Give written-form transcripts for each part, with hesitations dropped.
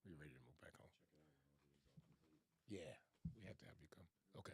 We ready to move back home? Yeah, we had to have you come. Okay.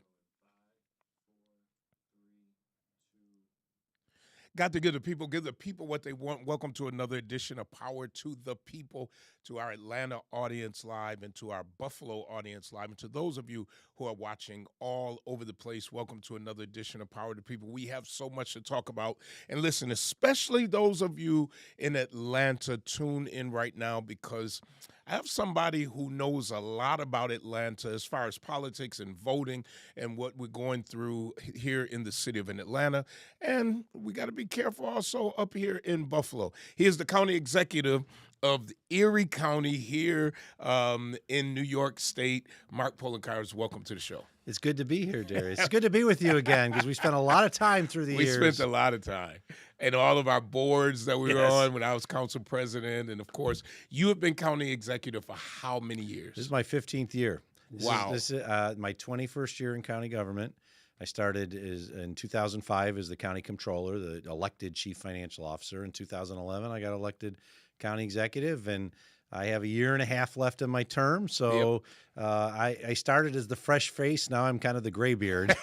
Got to give the people what they want. Welcome to another edition of Power to the People, to our Atlanta audience live and to our Buffalo audience live. And to those of you who are watching all over the place, welcome to another edition of Power to the People. We have so much to talk about. And listen, especially those of you in Atlanta, tune in right now because I have somebody who knows a lot about Atlanta as far as politics and voting and what we're going through here in the city of Atlanta. And we got to be careful also up here in Buffalo. He is the county executive of Erie County here in New York State. Mark Poloncarz, welcome to the show. It's good to be here, Darius. It's good to be with you again because we spent a lot of time through the years. We spent a lot of time. And all of our boards that we were on when I was council president. And, of course, you have been county executive for how many years? This is my 15th year. Wow. This is my 21st year in county government. I started in 2005 as the county controller, the elected chief financial officer. In 2011, I got elected county executive, and I have a year and a half left in my term. So I started as the fresh face. Now I'm kind of the gray beard.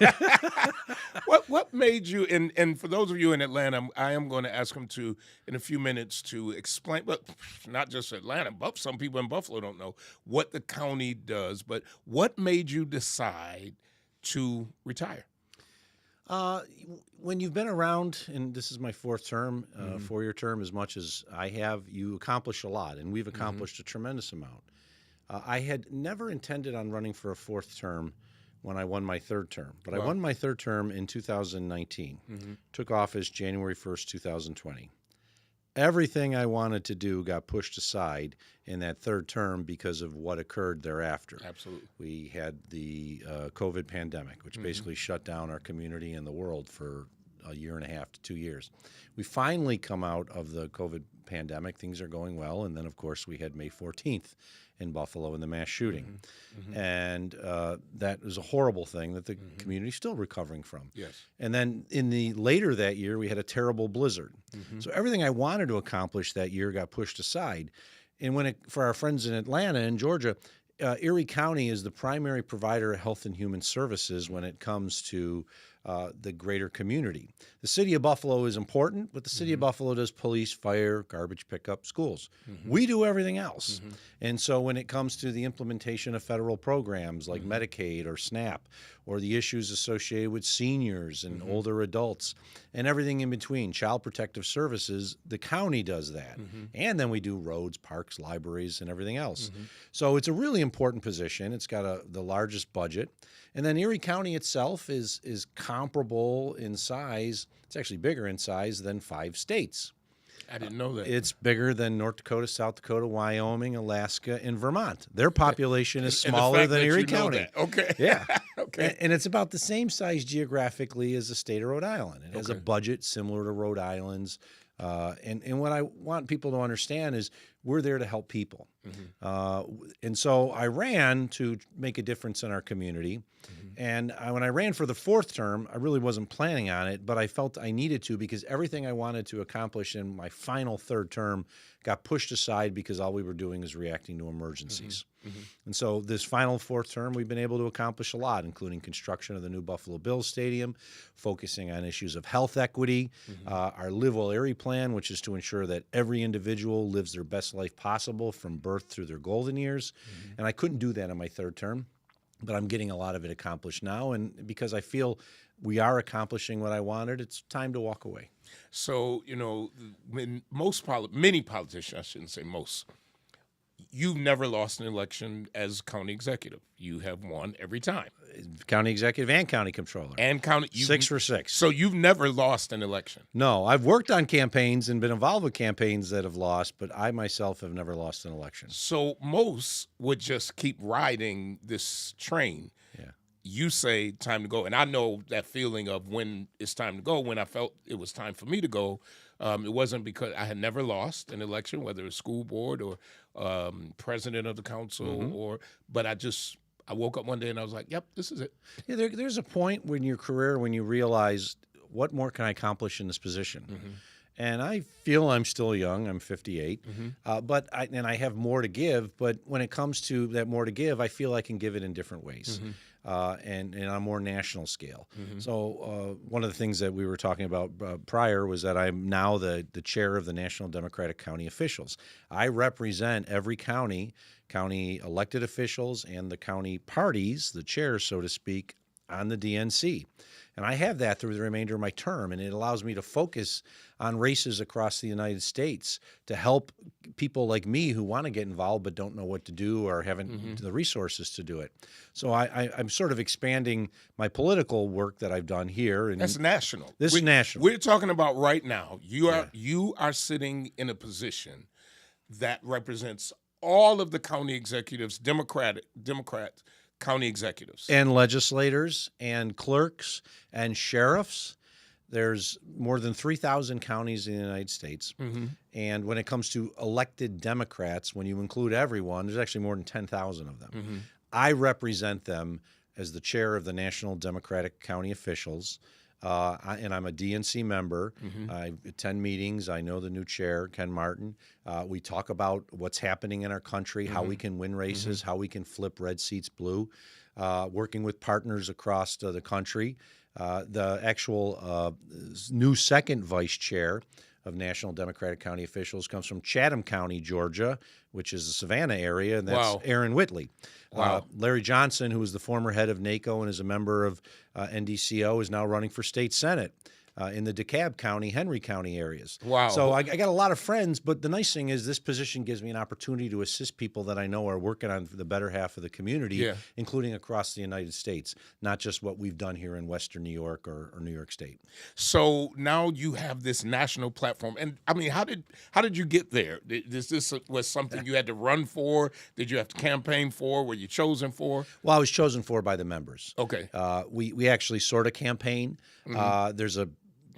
What made you, and for those of you in Atlanta, I am going to ask them to, in a few minutes, to explain, but not just Atlanta, but some people in Buffalo don't know what the county does, but what made you decide to retire? When you've been around, and this is my fourth term, four-year term, as much as I have, you accomplish a lot, and we've accomplished a tremendous amount. I had never intended on running for a fourth term when I won my third term, but I won my third term in 2019, took office January 1st, 2020. Everything I wanted to do got pushed aside in that third term because of what occurred thereafter. Absolutely. We had the COVID pandemic, which basically shut down our community and the world for a year and a half to 2 years. We finally come out of the COVID pandemic. Things are going well. And then, of course, we had May 14th in Buffalo in the mass shooting. And that was a horrible thing that the community is still recovering from. Yes. And then in the later that year, we had a terrible blizzard. So everything I wanted to accomplish that year got pushed aside. And for our friends in Atlanta and Georgia, Erie County is the primary provider of health and human services when it comes to the greater community. The city of Buffalo is important, but the city of Buffalo does police, fire, garbage pickup, schools. We do everything else. And so when it comes to the implementation of federal programs like Medicaid or SNAP, or the issues associated with seniors and older adults and everything in between, child protective services, the county does that. And then we do roads, parks, libraries, and everything else. So it's a really important position. It's got the largest budget. And then Erie County itself is comparable in size. It's actually bigger in size than 5 states. I didn't know that. It's bigger than North Dakota, South Dakota, Wyoming, Alaska, and Vermont. Their population is smaller than Erie County. Okay. Yeah. Okay. And it's about the same size geographically as the state of Rhode Island. It has a budget similar to Rhode Island's. And what I want people to understand is we're there to help people. And so I ran to make a difference in our community. And when I ran for the fourth term, I really wasn't planning on it, but I felt I needed to because everything I wanted to accomplish in my final third term got pushed aside because all we were doing is reacting to emergencies. And so this final fourth term, we've been able to accomplish a lot, including construction of the new Buffalo Bills Stadium, focusing on issues of health equity, our Live Well Erie plan, which is to ensure that every individual lives their best life possible from birth through their golden years. And I couldn't do that in my third term, but I'm getting a lot of it accomplished now. And because I feel we are accomplishing what I wanted, it's time to walk away. So, when many politicians, I shouldn't say most, you've never lost an election as county executive. You have won every time. County executive and county controller. And county 6 for 6. So you've never lost an election. No, I've worked on campaigns and been involved with campaigns that have lost, but I myself have never lost an election. So most would just keep riding this train. Yeah. You say time to go. And I know that feeling of when it's time to go, when I felt it was time for me to go. It wasn't because I had never lost an election, whether it's school board or president of the council, but I woke up one day and I was like, yep, this is it. Yeah, there's a point in your career when you realize what more can I accomplish in this position? And I feel I'm still young. I'm 58, but I have more to give. But when it comes to that more to give, I feel I can give it in different ways, and on a more national scale. So one of the things that we were talking about prior was that I'm now the chair of the National Democratic County Officials. I represent every county elected officials, and the county parties, the chairs, so to speak, on the DNC. And I have that through the remainder of my term, and it allows me to focus on races across the United States to help people like me who want to get involved but don't know what to do or haven't the resources to do it. So I'm sort of expanding my political work that I've done here. And that's national. This is national. We're talking about right now. You are sitting in a position that represents all of the county executives, Democrat county executives. And legislators and clerks and sheriffs. There's more than 3,000 counties in the United States. And when it comes to elected Democrats, when you include everyone, there's actually more than 10,000 of them. I represent them as the chair of the National Democratic County Officials. And I'm a DNC member. I attend meetings. I know the new chair, Ken Martin. We talk about what's happening in our country, how we can win races, how we can flip red seats blue, working with partners across the country. The actual new second vice chair of National Democratic County Officials comes from Chatham County, Georgia, which is the Savannah area, and that's Aaron Whitley. Larry Johnson, who was the former head of NACO and is a member of NDCO, is now running for state senate in the DeKalb County, Henry County areas. So I got a lot of friends, but the nice thing is this position gives me an opportunity to assist people that I know are working on the better half of the community, including across the United States, not just what we've done here in Western New York or New York State. So now you have this national platform. And I mean, how did you get there? This was something you had to run for? Did you have to campaign for? Were you chosen for? Well, I was chosen for by the members. Okay. We actually sort of campaign. There's a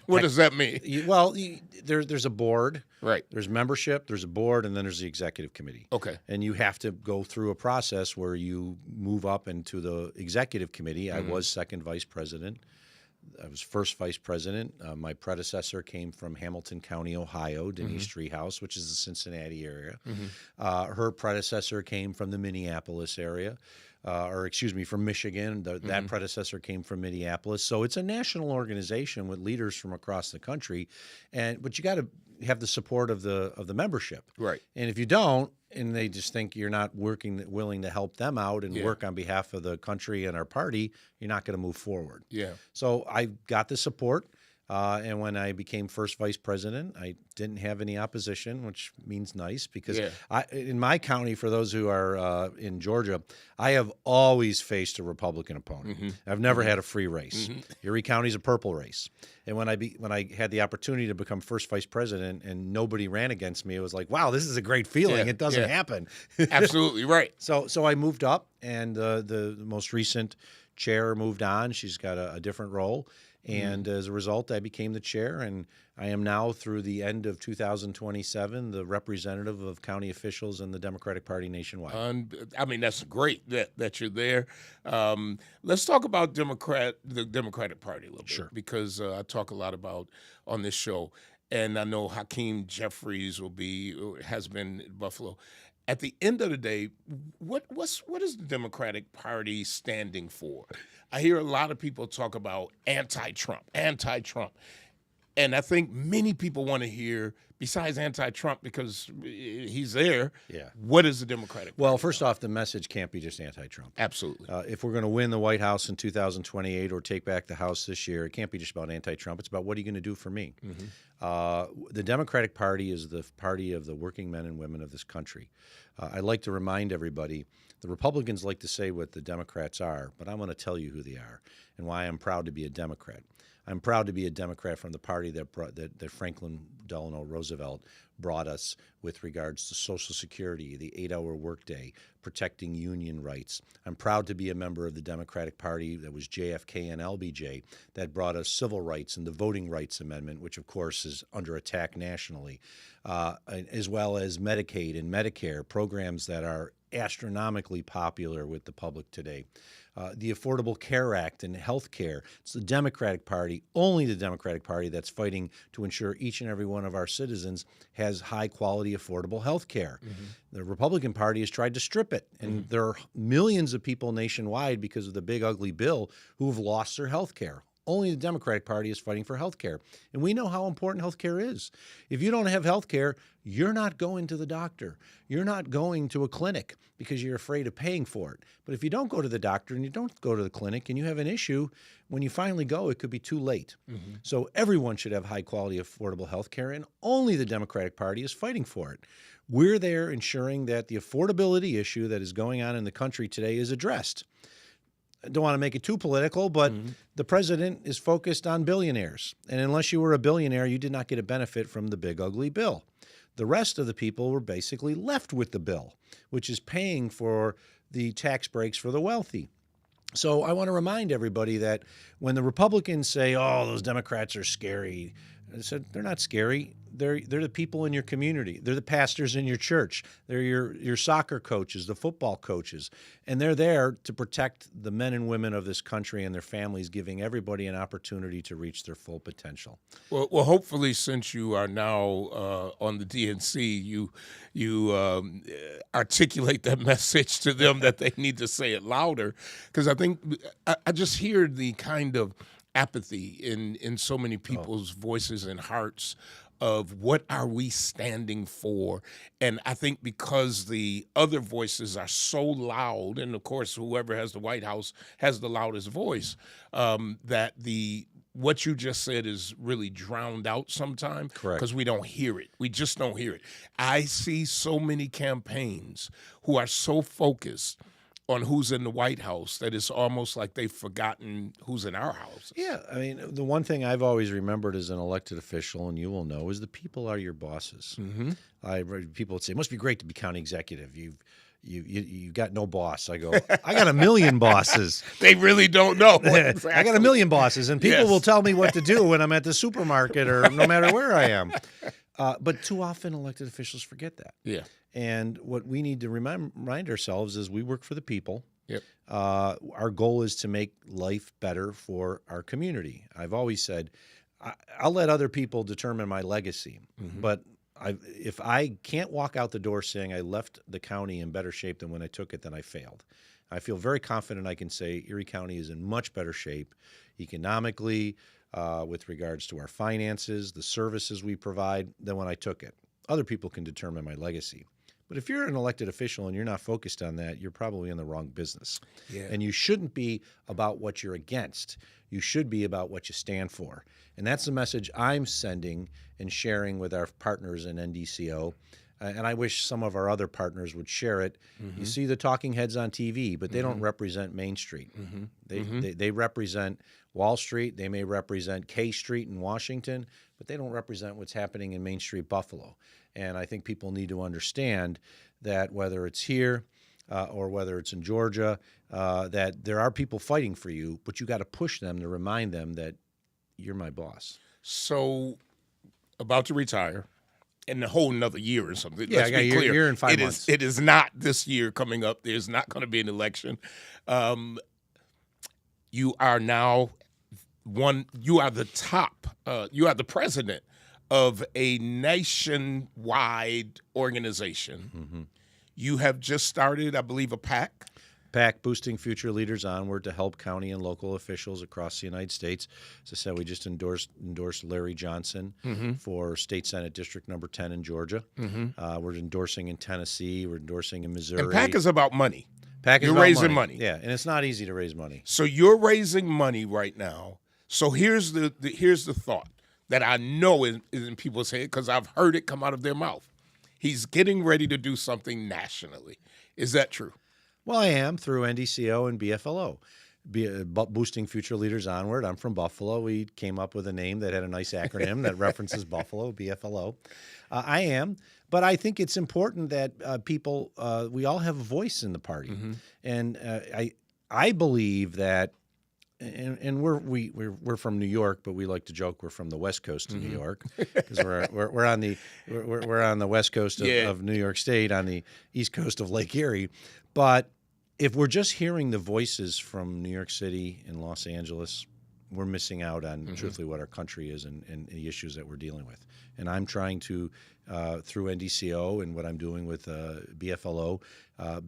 What does that mean? Well, there's a board. Right. There's membership, there's a board, and then there's the executive committee. Okay. And you have to go through a process where you move up into the executive committee. I was second vice president. I was first vice president. My predecessor came from Hamilton County, Ohio, Denise Treehouse, which is the Cincinnati area. Her predecessor came from the Minneapolis area. From Michigan. That predecessor came from Minneapolis. So it's a national organization with leaders from across the country, but you got to have the support of the membership. Right. And if you don't, and they just think you're not willing to help them out and work on behalf of the country and our party, you're not going to move forward. Yeah. So I got the support. And when I became first vice president, I didn't have any opposition, which means nice because in my county, for those who are in Georgia, I have always faced a Republican opponent. I've never had a free race. Erie County is a purple race. And when I had the opportunity to become first vice president and nobody ran against me, it was like, wow, this is a great feeling. It doesn't happen. Absolutely right. So I moved up, and the most recent chair moved on. She's got a different role. And as a result, I became the chair, and I am now, through the end of 2027, the representative of county officials in the Democratic Party nationwide. I mean, that's great that you're there. Let's talk about the Democratic Party a little bit, because I talk a lot about on this show, and I know Hakeem Jeffries has been in Buffalo. At the end of the day, what is the Democratic Party standing for? I hear a lot of people talk about anti-Trump. And I think many people want to hear, besides anti-Trump, because he's there, what is the Democratic Party? Well, first off, the message can't be just anti-Trump. Absolutely. If we're going to win the White House in 2028 or take back the House this year, it can't be just about anti-Trump. It's about, what are you going to do for me? The Democratic Party is the party of the working men and women of this country. I'd like to remind everybody, the Republicans like to say what the Democrats are, but I'm going to tell you who they are and why I'm proud to be a Democrat. I'm proud to be a Democrat from the party that Franklin Delano Roosevelt brought us with regards to Social Security, the 8-hour workday, protecting union rights. I'm proud to be a member of the Democratic Party that was JFK and LBJ that brought us civil rights and the Voting Rights Amendment, which, of course, is under attack nationally, as well as Medicaid and Medicare, programs that are astronomically popular with the public today. The Affordable Care Act and health care. It's the Democratic Party, only the Democratic Party, that's fighting to ensure each and every one of our citizens has high-quality, affordable health care. The Republican Party has tried to strip it, and there are millions of people nationwide because of the big, ugly bill who have lost their health care. Only the Democratic Party is fighting for health care. And we know how important health care is. If you don't have health care, you're not going to the doctor. You're not going to a clinic because you're afraid of paying for it. But if you don't go to the doctor and you don't go to the clinic and you have an issue, when you finally go, it could be too late. So everyone should have high-quality, affordable health care, and only the Democratic Party is fighting for it. We're there ensuring that the affordability issue that is going on in the country today is addressed. I don't want to make it too political, but the president is focused on billionaires. And unless you were a billionaire, you did not get a benefit from the big, ugly bill. The rest of the people were basically left with the bill, which is paying for the tax breaks for the wealthy. So I want to remind everybody that when the Republicans say, oh, those Democrats are scary, I said, they're not scary. They're the people in your community. They're the pastors in your church. They're your soccer coaches, the football coaches. And they're there to protect the men and women of this country and their families, giving everybody an opportunity to reach their full potential. Well, hopefully, since you are now on the DNC, you articulate that message to them that they need to say it louder. Because I think I just hear the kind of apathy in so many people's voices and hearts of what are we standing for. And I think because the other voices are so loud, and of course whoever has the White House has the loudest voice, that what you just said is really drowned out sometimes. Correct. Because we don't hear it. We just don't hear it. I see so many campaigns who are so focused on who's in the White House that it's almost like they've forgotten who's in our house. Yeah, I mean, the one thing I've always remembered as an elected official, and you will know, is the people are your bosses. People would say, it must be great to be county executive. You've got no boss. I go, I got a million bosses. They really don't know. Exactly. I got a million bosses, and people will tell me what to do when I'm at the supermarket or no matter where I am. But too often elected officials forget that. Yeah. And what we need to remind ourselves is we work for the people. Yep. Our goal is to make life better for our community. I've always said, I'll let other people determine my legacy. But if I can't walk out the door saying I left the county in better shape than when I took it, then I failed. I feel very confident I can say Erie County is in much better shape economically, with regards to our finances, the services we provide, than when I took it. Other people can determine my legacy. But if you're an elected official and you're not focused on that, you're probably in the wrong business. Yeah. And you shouldn't be about what you're against. You should be about what you stand for. And that's the message I'm sending and sharing with our partners in NDCO. And I wish some of our other partners would share it. You see the talking heads on TV, but they don't represent Main Street. They represent Wall Street. They may represent K Street in Washington, but they don't represent what's happening in Main Street, Buffalo. And I think people need to understand that whether it's here or whether it's in Georgia, that there are people fighting for you, but you got to push them to remind them that you're my boss. So, about to retire in a whole another year or something. Yeah, Let's be clear. Year and 5 months. It is not this year coming up. There's not going to be an election. You are now you are the top, you are the president of a nationwide organization. You have just started, I believe, a PAC. PAC, Boosting Future Leaders Onward, to help county and local officials across the United States. As I said, we just endorsed Larry Johnson for State Senate District Number 10 in Georgia. We're endorsing in Tennessee. We're endorsing in Missouri. And PAC is about money. PAC is You're about raising money. Yeah, and it's not easy to raise money. So you're raising money right now. So here's the thought that I know is in people's head because I've heard it come out of their mouth. He's getting ready to do something nationally. Is that true? Well, I am through NDCO and BFLO. Boosting Future Leaders Onward. I'm from Buffalo. We came up with a name that had a nice acronym that references Buffalo, BFLO. I am, but I think it's important that people, we all have a voice in the party. And I believe that and we're from New York, but we like to joke we're from the West Coast of New York because we're on the West Coast of New York State, on the East Coast of Lake Erie. But if we're just hearing the voices from New York City and Los Angeles, we're missing out on truthfully what our country is and the issues that we're dealing with. And I'm trying to, through NDCO and what I'm doing with BFLO,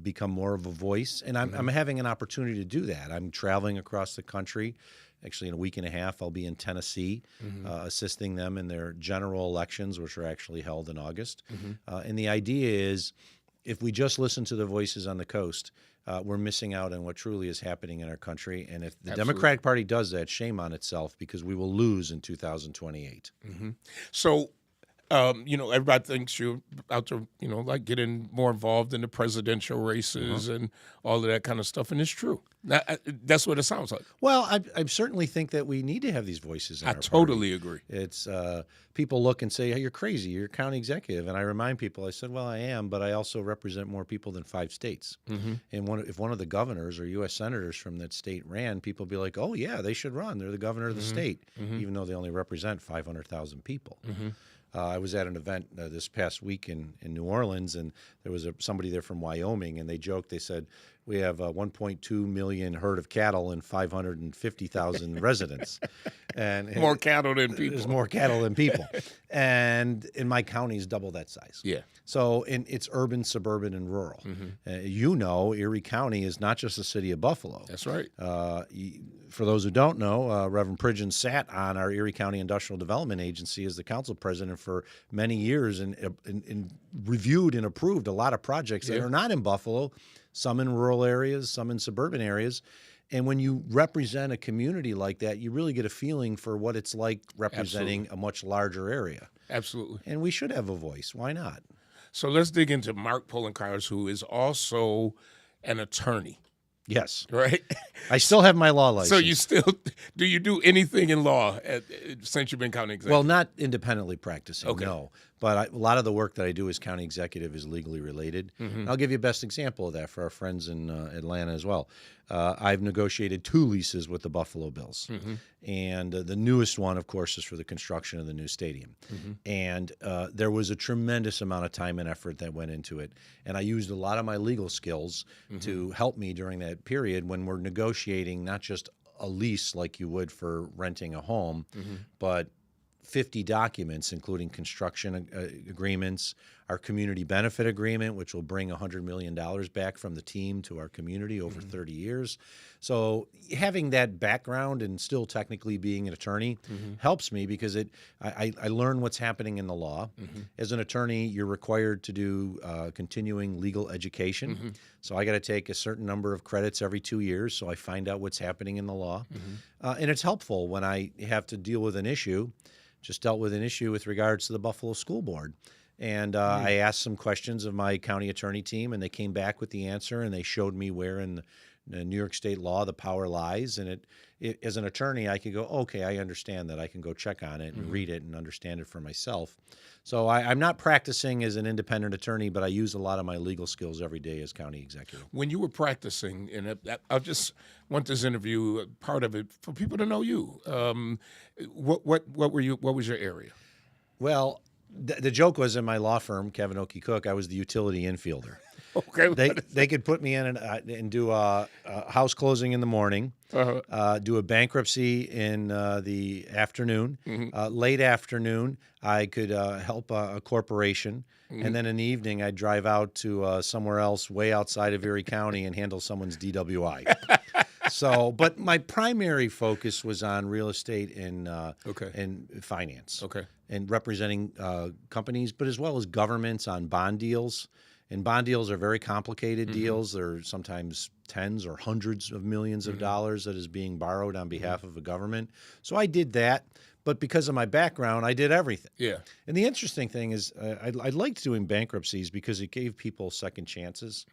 become more of a voice. And I'm having an opportunity to do that. I'm traveling across the country. Actually, in a week and a half, I'll be in Tennessee, assisting them in their general elections, which are actually held in August. And the idea is, if we just listen to the voices on the coast, we're missing out on what truly is happening in our country. And if the Democratic Party does that, shame on itself, because we will lose in 2028. So, everybody thinks you're out to, like getting more involved in the presidential races and all of that kind of stuff. And it's true. That's what it sounds like. Well, I certainly think that we need to have these voices in our totally party. agree. It's people look and say, hey, you're crazy. You're a county executive. And I remind people, I said, well, I am, but I also represent more people than 5 states. And if one of the governors or U.S. senators from that state ran, people be like, oh, yeah, they should run. They're the governor of the state, even though they only represent 500,000 people. I was at an event this past week in New Orleans, and there was somebody there from Wyoming, and they joked. They said, we have 1.2 million herd of cattle and 550,000 residents. And more cattle than people. There's more cattle than people. And in my county is double that size. Yeah. So it's urban, suburban, and rural. Erie County is not just the city of Buffalo. That's right. For those who don't know, Reverend Pridgeon sat on our Erie County Industrial Development Agency as the council president for many years and reviewed and approved a lot of projects that are not in Buffalo, some in rural areas, some in suburban areas. And when you represent a community like that, you really get a feeling for what it's like representing a much larger area. Absolutely. And we should have a voice. Why not? So let's dig into Mark Poloncarz, who is also an attorney. Yes. Right? I still have my law license. So do you do anything in law since you've been county executive? Well, not independently practicing, no. But a lot of the work that I do as county executive is legally related. I'll give you a best example of that for our friends in Atlanta as well. I've negotiated 2 leases with the Buffalo Bills. And the newest one, of course, is for the construction of the new stadium. And there was a tremendous amount of time and effort that went into it. And I used a lot of my legal skills to help me during that period when we're negotiating not just a lease like you would for renting a home, but 50 documents, including construction agreements, our community benefit agreement, which will bring $100 million back from the team to our community over 30 years. So having that background and still technically being an attorney helps me because I learn what's happening in the law. As an attorney, you're required to do continuing legal education. So I got to take a certain number of credits every 2 years so I find out what's happening in the law. And it's helpful when I have to deal with an issue. Just dealt with an issue with regards to the Buffalo School Board. And I asked some questions of my county attorney team, and they came back with the answer, and they showed me where in the New York State law the power lies. And as an attorney, I could go, okay, I understand that. I can go check on it and read it and understand it for myself. So I'm not practicing as an independent attorney, but I use a lot of my legal skills every day as county executive. When you were practicing, and I just want this interview, part of it, for people to know you. What was your area? Well, the joke was in my law firm, Kevin Okie Cook, I was the utility infielder. Okay. They could put me in and do a house closing in the morning, do a bankruptcy in the afternoon, late afternoon. I could help a corporation, and then in the evening I'd drive out to somewhere else way outside of Erie County and handle someone's DWI. So, but my primary focus was on real estate and finance, and representing companies, but as well as governments on bond deals. And bond deals are very complicated deals. They're sometimes tens or hundreds of millions of dollars that is being borrowed on behalf of a government. So I did that, but because of my background, I did everything. Yeah. And the interesting thing is I liked doing bankruptcies because it gave people second chances.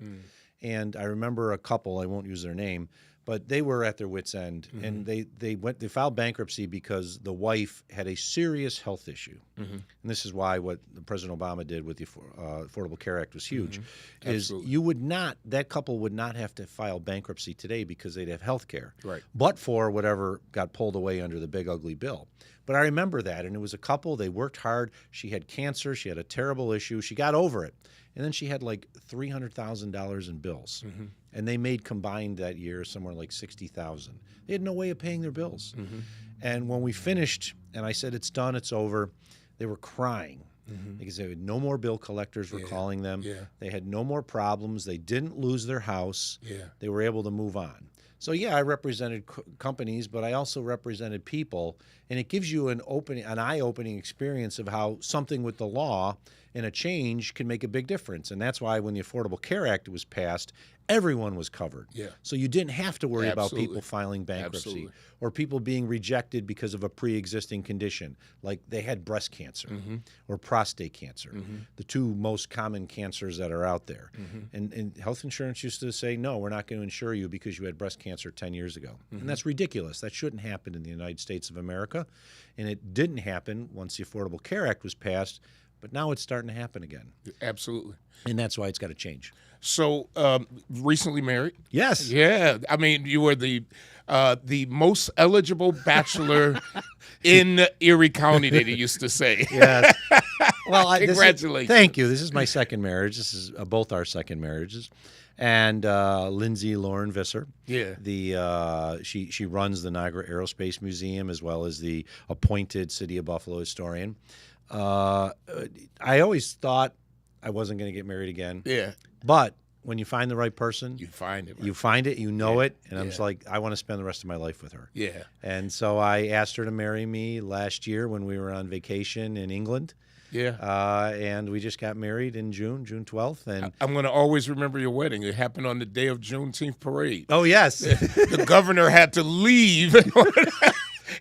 And I remember a couple, I won't use their name, but they were at their wits' end, and they filed bankruptcy because the wife had a serious health issue. And this is why what President Obama did with the Affordable Care Act was huge. Is that couple would not have to file bankruptcy today because they'd have health care, Right. but for whatever got pulled away under the big ugly bill. But I remember that, and it was a couple. They worked hard. She had cancer. She had a terrible issue. She got over it, and then she had like $300,000 in bills. And they made combined that year somewhere like $60,000. They had no way of paying their bills. And when we finished, and I said, it's done, it's over, they were crying because they had no more bill collectors were calling them. They had no more problems. They didn't lose their house. They were able to move on. So, yeah, I represented companies, but I also represented people, and it gives you an eye-opening experience of how something with the law and a change can make a big difference. And that's why when the Affordable Care Act was passed, everyone was covered. So you didn't have to worry about people filing bankruptcy or people being rejected because of a pre-existing condition, like they had breast cancer or prostate cancer, the two most common cancers that are out there. And health insurance used to say, no, we're not going to insure you because you had breast cancer 10 years ago. And that's ridiculous. That shouldn't happen in the United States of America. And it didn't happen once the Affordable Care Act was passed, but now it's starting to happen again. Absolutely. And that's why it's got to change. So, recently married? Yes. Yeah. I mean, you were the most eligible bachelor in Erie County, they used to say. Yes. Well, congratulations. Thank you. This is my second marriage. This is both our second marriages. And Lindsay Lauren Visser. She runs the Niagara Aerospace Museum as well as the appointed City of Buffalo historian. I always thought I wasn't going to get married again. But when you find the right person, you find it. Right? You find it, you know it, and I'm just like, I want to spend the rest of my life with her. And so I asked her to marry me last year when we were on vacation in England. And we just got married in June 12th. And I'm going to always remember your wedding. It happened on the day of Juneteenth parade. Oh, yes. The governor had to leave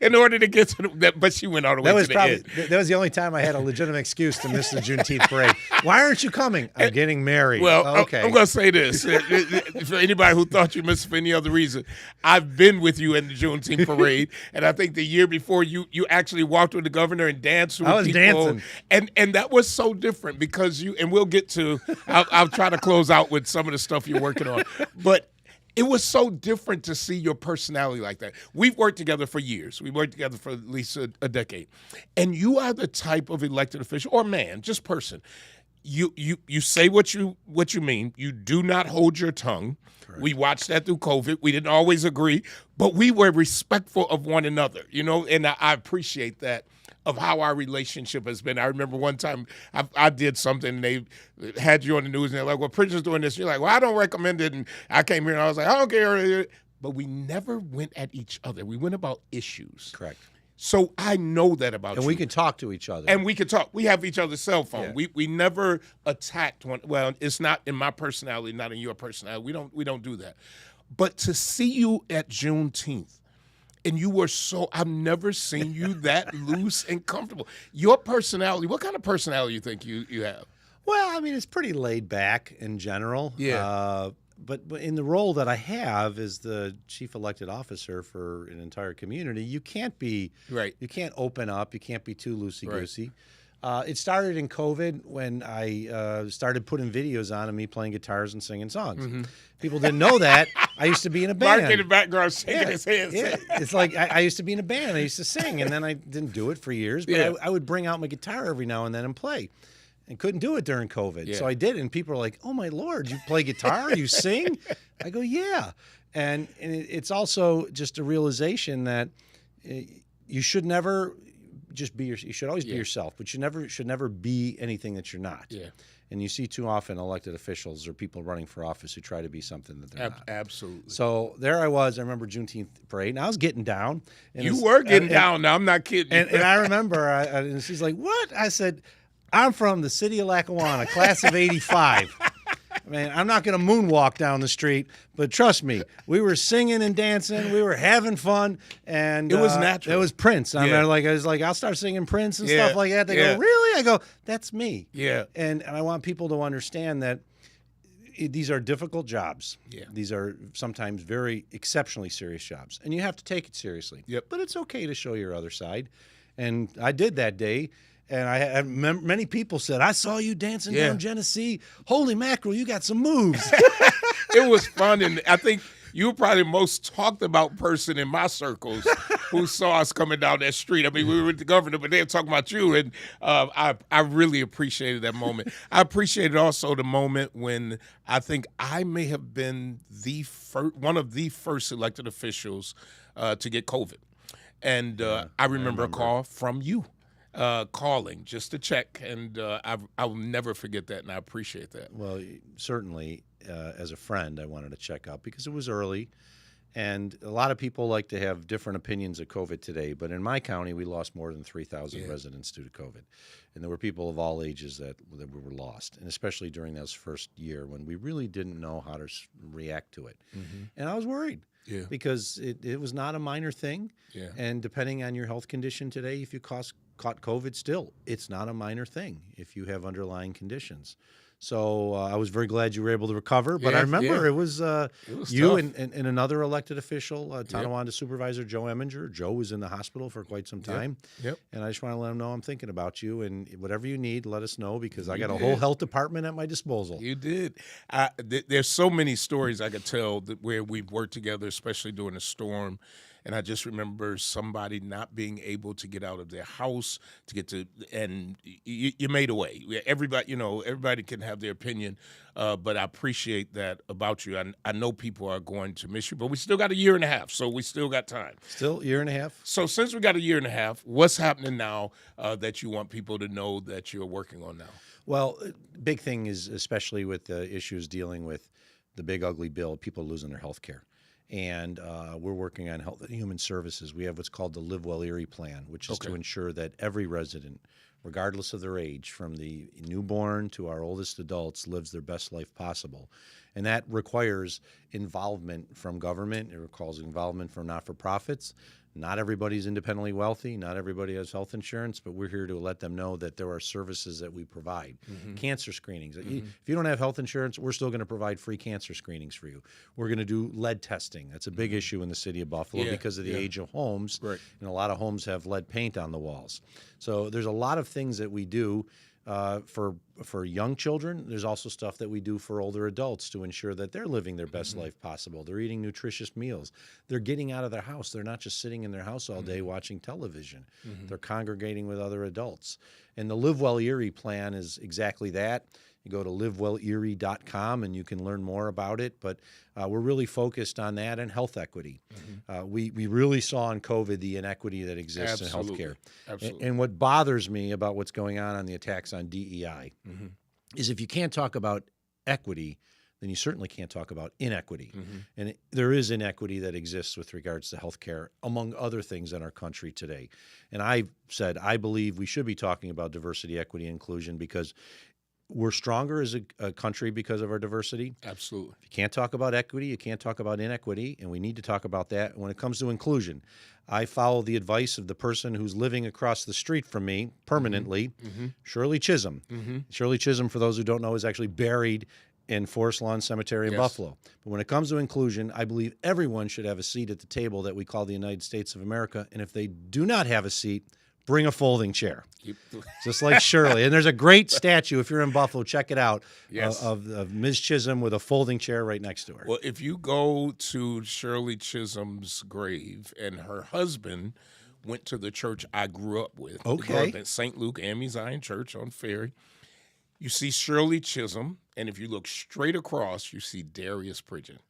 in order to get to that, but she went all the way to the end. That was the only time I had a legitimate excuse to miss the Juneteenth parade. Why aren't you coming? I'm getting married. Well, okay. I'm going to say this. For anybody who thought you missed for any other reason, I've been with you in the Juneteenth parade, and I think the year before you actually walked with the governor and danced with people. I was dancing. And that was so different because and we'll get to, I'll try to close out with some of the stuff you're working on. But it was so different to see your personality like that. We've worked together for years. We worked together for at least a decade. And you are the type of elected official, or man, just person. You say what you mean. You do not hold your tongue. Correct. We watched that through COVID. We didn't always agree, but we were respectful of one another, and I appreciate that of how our relationship has been. I remember one time I did something, and they had you on the news, and they're like, well, Prince is doing this. You're like, well, I don't recommend it. And I came here, and I was like, I don't care. But we never went at each other. We went about issues. Correct. So I know that about you. And we can talk to each other. And we can talk. We have each other's cell phone. Yeah. We never attacked one. Well, it's not in my personality, not in your personality. We don't do that. But to see you at Juneteenth, and you were I've never seen you that loose and comfortable. Your personality, what kind of personality you think you have? Well, I mean, it's pretty laid back in general. But in the role that I have as the chief elected officer for an entire community, you can't be You can't open up. You can't be too loosey-goosey. It started in COVID when I started putting videos on of me playing guitars and singing songs. People didn't know that. I used to be in a band. Mark in the background shaking his head. It's like I used to be in a band. I used to sing, and then I didn't do it for years. But I would bring out my guitar every now and then and play. And couldn't do it during COVID. So I did, and people are like, oh, my Lord, you play guitar? You sing? I go, yeah. And it's also just a realization that you should never just be you should always be yourself, but you should never be anything that you're not. And you see too often elected officials or people running for office who try to be something that they're not. Absolutely. So there I was. I remember Juneteenth parade, and I was getting down. You were getting down. Now, I'm not kidding. And I remember, and she's like, what? I said, I'm from the city of Lackawanna, class of 85. Man, I'm not going to moonwalk down the street, but trust me, we were singing and dancing, we were having fun, and it was natural. It was Prince. I was like, I'll start singing Prince and stuff like that. They go, really? I go, that's me. And I want people to understand that these are difficult jobs. Yeah. These are sometimes very exceptionally serious jobs, and you have to take it seriously. Yep. But it's okay to show your other side, and I did that day. And I had many people said, "I saw you dancing down Genesee. Holy mackerel, you got some moves." It was fun, and I think you were probably the most talked about person in my circles who saw us coming down that street. I mean, we were with the governor, but they were talking about you, and I really appreciated that moment. I appreciated also the moment when I think I may have been one of the first elected officials to get COVID, and I remember a call from you. Calling just to check, and I will never forget that, and I appreciate that. Well, certainly, as a friend, I wanted to check up because it was early, and a lot of people like to have different opinions of COVID today, but in my county, we lost more than 3,000 residents due to COVID, and there were people of all ages that were lost, and especially during this first year when we really didn't know how to react to it, and I was worried. Yeah. Because it was not a minor thing, and depending on your health condition today, if you caught COVID still, it's not a minor thing if you have underlying conditions. So I was very glad you were able to recover. But I remember it was you and another elected official, Tonawanda Supervisor Joe Eminger. Joe was in the hospital for quite some time. Yep. And I just want to let him know I'm thinking about you. And whatever you need, let us know because I got a whole health department at my disposal. You did. There's so many stories I could tell where we've worked together, especially during the storm. And I just remember somebody not being able to get out of their house to get to, and you made a way. Everybody can have their opinion, but I appreciate that about you. I know people are going to miss you, but we still got a year and a half, so we still got time. Still a year and a half? So since we got a year and a half, what's happening now that you want people to know that you're working on now? Well, big thing is, especially with the issues dealing with the big ugly bill, people losing their health care. And we're working on Health and Human Services. We have what's called the Live Well Erie plan, which is to ensure that every resident, regardless of their age, from the newborn to our oldest adults, lives their best life possible. And that requires involvement from government. It requires involvement from not-for-profits. Not everybody's independently wealthy. Not everybody has health insurance, but we're here to let them know that there are services that we provide. Cancer screenings. If you don't have health insurance, we're still going to provide free cancer screenings for you. We're going to do lead testing. That's a big issue in the city of Buffalo because of the age of homes. Right. And a lot of homes have lead paint on the walls. So there's a lot of things that we do for young children. There's also stuff that we do for older adults to ensure that they're living their best life possible. They're eating nutritious meals. They're getting out of their house. They're not just sitting in their house all day watching television. They're congregating with other adults. And the Live Well Erie plan is exactly that. You go to livewellerie.com and you can learn more about it. But we're really focused on that and health equity. We really saw in COVID the inequity that exists in healthcare. Absolutely. And what bothers me about what's going on the attacks on DEI is if you can't talk about equity, then you certainly can't talk about inequity. And there is inequity that exists with regards to healthcare, among other things in our country today. And I've said I believe we should be talking about diversity, equity, and inclusion because we're stronger as a country because of our diversity. Absolutely. If you can't talk about equity, you can't talk about inequity, and we need to talk about that. When it comes to inclusion, I follow the advice of the person who's living across the street from me permanently, Shirley Chisholm. Shirley Chisholm, for those who don't know, is actually buried in Forest Lawn Cemetery in Buffalo. But when it comes to inclusion, I believe everyone should have a seat at the table that we call the United States of America, and if they do not have a seat, bring a folding chair, just like Shirley. And there's a great statue, if you're in Buffalo, check it out, of Ms. Chisholm with a folding chair right next to her. Well, if you go to Shirley Chisholm's grave, and her husband went to the church I grew up with, at St. Luke AME Zion Church on Ferry, you see Shirley Chisholm, and if you look straight across, you see Darius Pridgeon.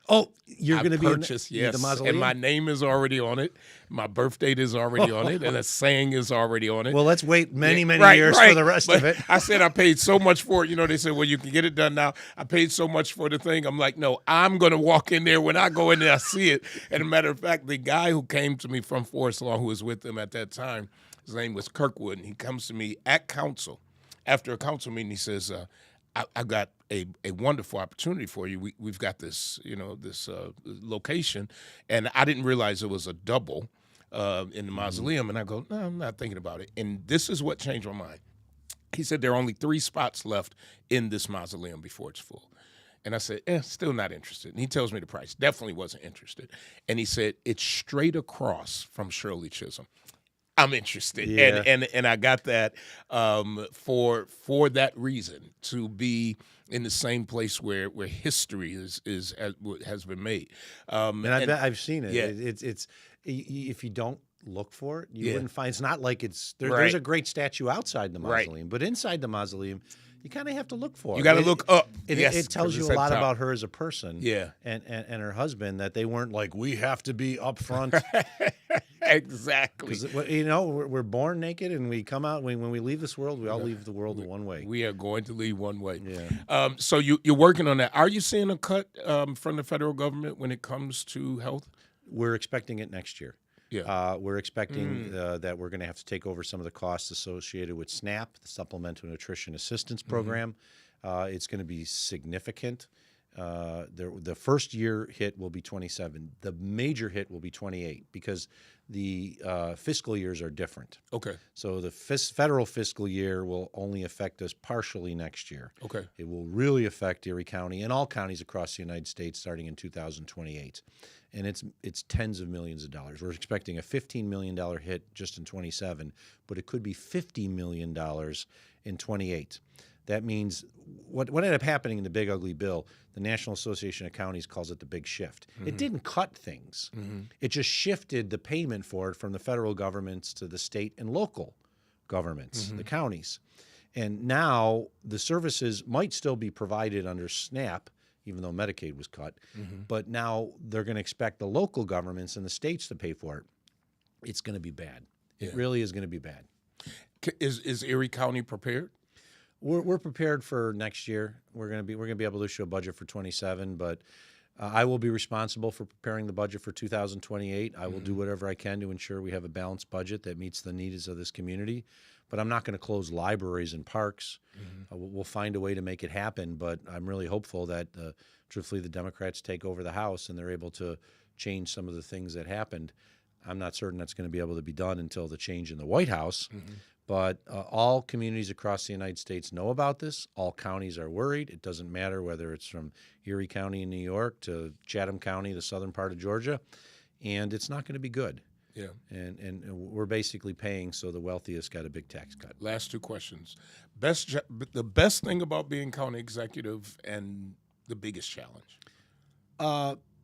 Oh, you're going to be purchased, in the mausoleum? And my name is already on it. My birth date is already on it, and a saying is already on it. Well, let's wait many years for the rest of it. I said I paid so much for it. They said, well, you can get it done now. I paid so much for the thing. I'm like, no, I'm going to walk in there. When I go in there, I see it. And a matter of fact, the guy who came to me from Forest Lawn, who was with them at that time, his name was Kirkwood, and he comes to me at council. After a council meeting, he says, I got a wonderful opportunity for you. We've got this, this location, and I didn't realize it was a double in the mausoleum. And I go, no, I'm not thinking about it. And this is what changed my mind. He said there are only 3 spots left in this mausoleum before it's full. And I said, still not interested. And he tells me the price. Definitely wasn't interested. And he said, it's straight across from Shirley Chisholm. I'm interested. Yeah. And I got that for that reason, to be in the same place where history has been made. And I've seen it. Yeah. It's if you don't look for it, you Yeah. wouldn't find. It's not like it's Right. there's a great statue outside the Right. mausoleum, but inside the mausoleum, you kind of have to look for it. You got to look up. Yes, It tells 'cause you it's a at lot top. about her as a person. Yeah. And her husband, that they weren't like, we have to be up front. Exactly. Because, you know, we're born naked, and we come out, when we leave this world, we all leave the world one way. We are going to leave one way. Yeah. So you're working on that. Are you seeing a cut from the federal government when it comes to health? We're expecting it next year. Yeah. We're expecting that we're going to have to take over some of the costs associated with SNAP, the Supplemental Nutrition Assistance Program. It's going to be significant. The first year hit will be 27. The major hit will be 28, because the fiscal years are different. Okay. So the federal fiscal year will only affect us partially next year. Okay. It will really affect Erie County and all counties across the United States starting in 2028. And it's tens of millions of dollars. We're expecting a $15 million hit just in 27, but it could be $50 million in 28. That means what ended up happening in the Big Ugly Bill, the National Association of Counties calls it the big shift. It didn't cut things. It just shifted the payment for it from the federal governments to the state and local governments, the counties. And now the services might still be provided under SNAP, even though Medicaid was cut, but now they're going to expect the local governments and the states to pay for it. It's going to be bad. It really is going to be bad. Is Erie County prepared? We're prepared for next year. We're going to be able to issue a budget for 27, but I will be responsible for preparing the budget for 2028. I will do whatever I can to ensure we have a balanced budget that meets the needs of this community. But I'm not going to close libraries and parks. We'll find a way to make it happen. But I'm really hopeful that, truthfully, the Democrats take over the House and they're able to change some of the things that happened. I'm not certain that's going to be able to be done until the change in the White House. But all communities across the United States know about this. All counties are worried. It doesn't matter whether it's from Erie County in New York to Chatham County, the southern part of Georgia. And it's not going to be good. Yeah. And we're basically paying so the wealthiest got a big tax cut. Last two questions. The best thing about being county executive and the biggest challenge?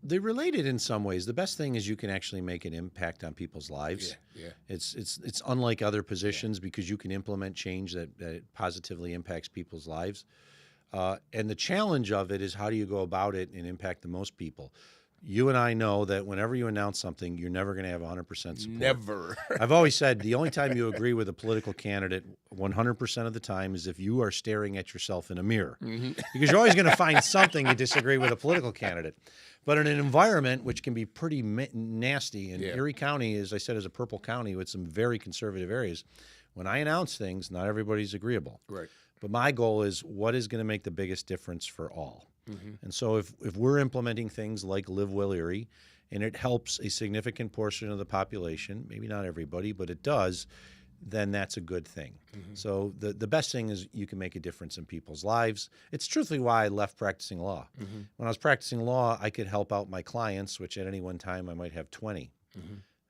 They're related in some ways. The best thing is you can actually make an impact on people's lives. Yeah. It's unlike other positions because you can implement change that positively impacts people's lives. And the challenge of it is, how do you go about it and impact the most people? You and I know that whenever you announce something, you're never going to have 100% support. Never. I've always said the only time you agree with a political candidate 100% of the time is if you are staring at yourself in a mirror. Because you're always going to find something you disagree with a political candidate. But in an environment which can be pretty nasty, and Erie County, as I said, is a purple county with some very conservative areas, when I announce things, not everybody's agreeable. Right. But my goal is, what is going to make the biggest difference for all? And so if we're implementing things like Live Well Erie, and it helps a significant portion of the population, maybe not everybody, but it does, then that's a good thing. So the best thing is you can make a difference in people's lives. It's truthfully why I left practicing law. When I was practicing law, I could help out my clients, which at any one time I might have 20.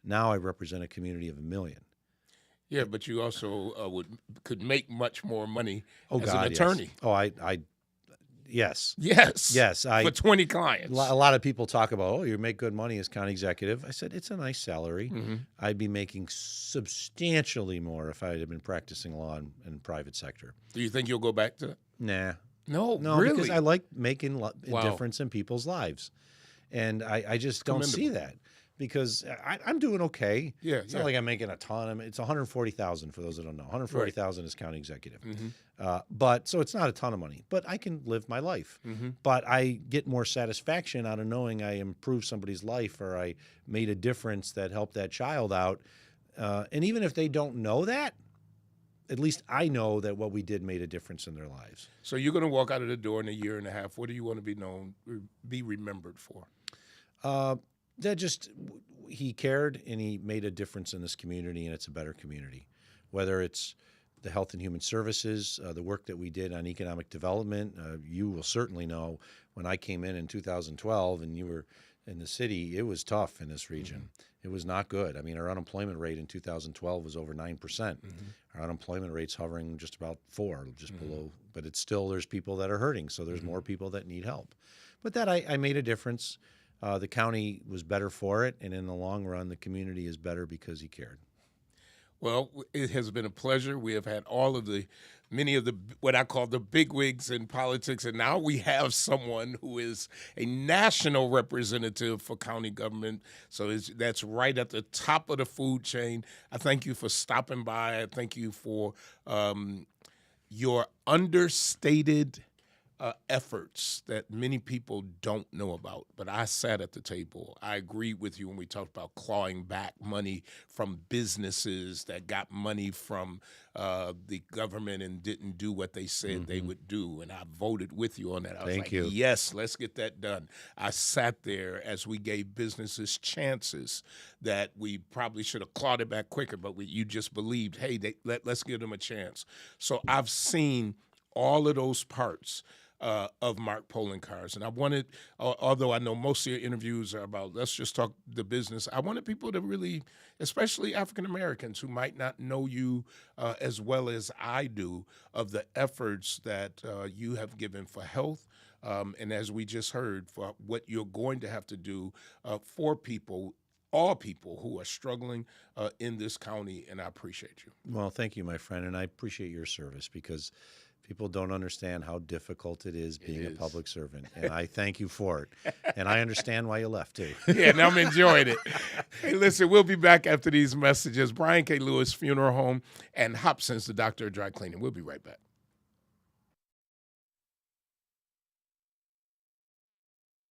Now I represent a community of 1 million. Yeah, but you also could make much more money as God, an attorney. Yes. Yes. For 20 clients. A lot of people talk about, you make good money as county executive. I said, it's a nice salary. I'd be making substantially more if I had been practicing law in private sector. Do you think you'll go back to that? Nah. No, really? Because I like making a difference in people's lives. And I just don't see that. Because I'm doing okay. It's not like I'm making a ton. It's $140,000 for those that don't know. $140,000 is county executive. But so it's not a ton of money. But I can live my life. But I get more satisfaction out of knowing I improved somebody's life, or I made a difference that helped that child out. And even if they don't know that, at least I know that what we did made a difference in their lives. So you're going to walk out of the door in a year and a half. What do you want to be remembered for? That just, he cared and he made a difference in this community, and it's a better community. Whether it's the Health and Human Services, the work that we did on economic development. You will certainly know when I came in 2012 and you were in the city, it was tough in this region. It was not good. I mean, our unemployment rate in 2012 was over 9%. Our unemployment rate's hovering just about 4, just below. But it's still, there's people that are hurting, so there's more people that need help. But that I made a difference. The county was better for it, and in the long run, the community is better because he cared. Well, it has been a pleasure. We have had many of the what I call the bigwigs in politics, and now we have someone who is a national representative for county government. So that's right at the top of the food chain. I thank you for stopping by. I thank you for your understated efforts that many people don't know about, but I sat at the table. I agreed with you when we talked about clawing back money from businesses that got money from the government and didn't do what they said they would do, and I voted with you on that. I was like, yes, let's get that done. I sat there as we gave businesses chances that we probably should have clawed it back quicker, but you just believed, hey, let's give them a chance. So I've seen all of those parts of Mark Poloncarz. And I wanted, although I know most of your interviews are about, let's just talk the business, I wanted people to really, especially African Americans who might not know you as well as I do, of the efforts that you have given for health. And as we just heard, for what you're going to have to do for people, all people who are struggling in this county, and I appreciate you. Well, thank you, my friend, and I appreciate your service because people don't understand how difficult it is being a public servant, and I thank you for it. And I understand why you left, too. Yeah, and I'm enjoying it. Hey, listen, we'll be back after these messages. Brian K. Lewis Funeral Home and Hobson's, the Doctor of Dry Cleaning. We'll be right back.